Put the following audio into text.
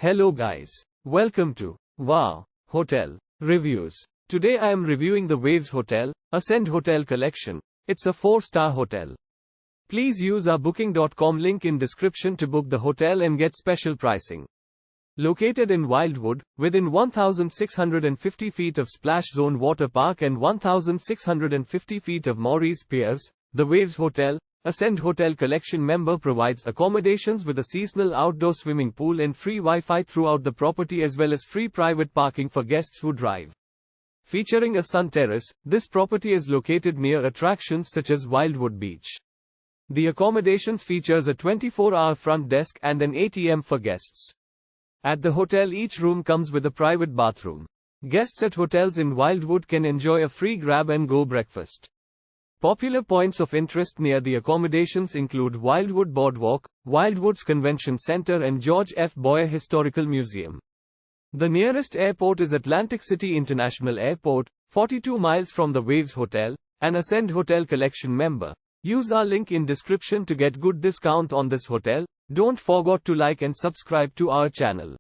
Hello guys. Welcome to Wow Hotel Reviews. Today I am reviewing the Waves Hotel, Ascend Hotel Collection. It's a 4-star hotel. Please use our booking.com link in description to book the hotel and get special pricing. Located in Wildwood, within 1,650 feet of Splash Zone Water Park and 1,650 feet of Morey's Piers, the Waves Hotel, Ascend Hotel Collection member provides accommodations with a seasonal outdoor swimming pool and free Wi-Fi throughout the property as well as free private parking for guests who drive. Featuring a sun terrace, this property is located near attractions such as Wildwood Beach. The accommodations features a 24-hour front desk and an ATM for guests. At the hotel, each room comes with a private bathroom. Guests at hotels in Wildwood can enjoy a free grab-and-go breakfast. Popular points of interest near the accommodations include Wildwood Boardwalk, Wildwoods Convention Center and George F. Boyer Historical Museum. The nearest airport is Atlantic City International Airport, 42 miles from the Waves Hotel, an Ascend Hotel Collection member. Use our link in description to get good discount on this hotel. Don't forget to like and subscribe to our channel.